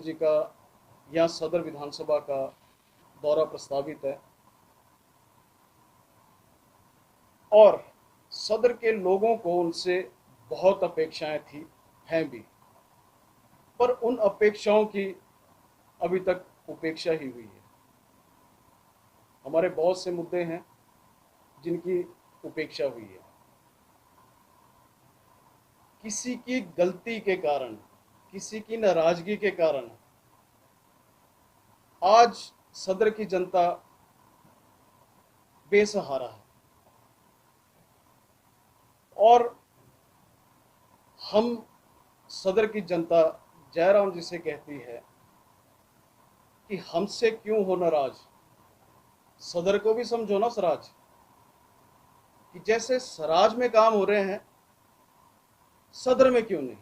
जी का यहाँ सदर विधानसभा का दौरा प्रस्तावित है और सदर के लोगों को उनसे बहुत अपेक्षाएं थी, हैं भी, पर उन अपेक्षाओं की अभी तक उपेक्षा ही हुई है। हमारे बहुत से मुद्दे हैं जिनकी उपेक्षा हुई है। किसी की गलती के कारण, किसी की नाराजगी के कारण आज सदर की जनता बेसहारा है और हम सदर की जनता जयराम जी से कहती है कि हमसे क्यों हो नाराज, सदर को भी समझो ना सराज, कि जैसे सराज में काम हो रहे हैं सदर में क्यों नहीं।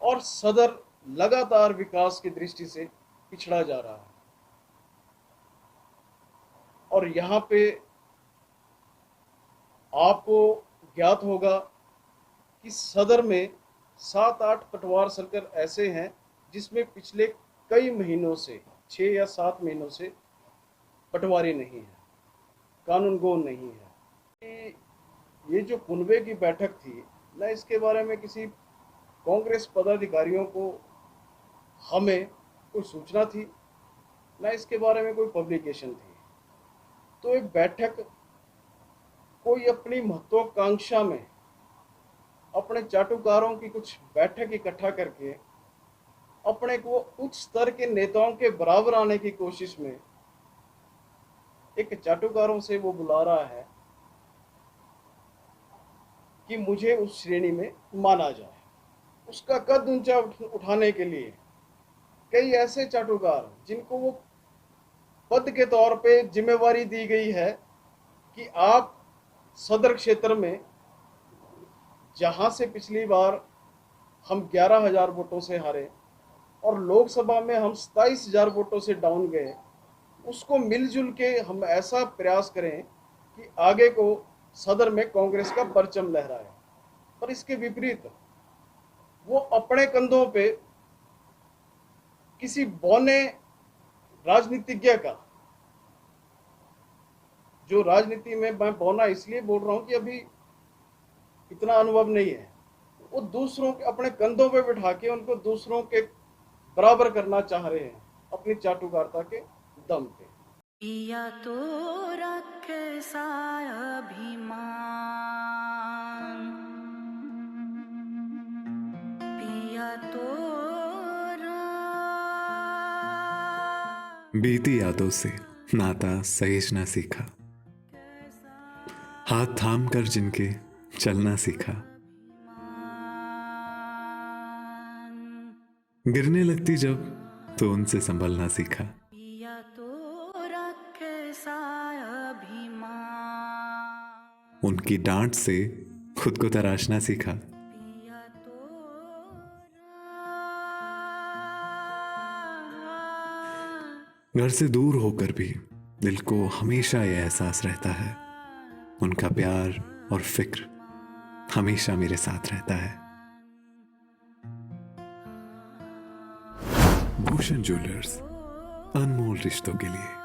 और सदर लगातार विकास की दृष्टि से पिछड़ा जा रहा है और यहां पे आपको ज्ञात होगा कि सदर में 7-8 पटवार सर्कल ऐसे हैं जिसमें पिछले कई महीनों से 6 या 7 महीनों से पटवारी नहीं है, कानूनगो नहीं है। ये जो कुनबे की बैठक थी ना, इसके बारे में किसी कांग्रेस पदाधिकारियों को हमें कोई सूचना थी, ना इसके बारे में कोई पब्लिकेशन थी। तो एक बैठक कोई अपनी महत्वाकांक्षा में अपने चाटुकारों की कुछ बैठक इकट्ठा करके अपने को उच्च स्तर के नेताओं के बराबर आने की कोशिश में एक चाटुकारों से वो बुला रहा है कि मुझे उस श्रेणी में माना जाए। उसका कद ऊंचा उठाने के लिए कई ऐसे चाटुकार जिनको वो पद के तौर पे जिम्मेवारी दी गई है कि आप सदर क्षेत्र में, जहां से पिछली बार हम 11,000 वोटों से हारे और लोकसभा में हम 27,000 वोटों से डाउन गए, उसको मिलजुल के हम ऐसा प्रयास करें कि आगे को सदर में कांग्रेस का परचम लहराए। पर इसके विपरीत वो अपने कंधों पे किसी बौने राजनीतिज्ञ का, जो राजनीति में, मैं बौना इसलिए बोल रहा हूं कि अभी इतना अनुभव नहीं है, वो दूसरों के अपने कंधों पे बिठा के उनको दूसरों के बराबर करना चाह रहे हैं अपनी चाटुकारिता के दम पे। पिया तो रखे सा अभिमान, पिया तो बीती यादों से नाता सहेजना सीखा, हाथ थाम कर जिनके चलना सीखा, गिरने लगती जब तो उनसे संभलना सीखा। पिया तो रखे सा अभिमान, उनकी डांट से खुद को तराशना सीखा। पिया तो घर से दूर होकर भी दिल को हमेशा यह एहसास रहता है, उनका प्यार और फिक्र हमेशा मेरे साथ रहता है। भूषण ज्वेलर्स, अनमोल रिश्तों के लिए।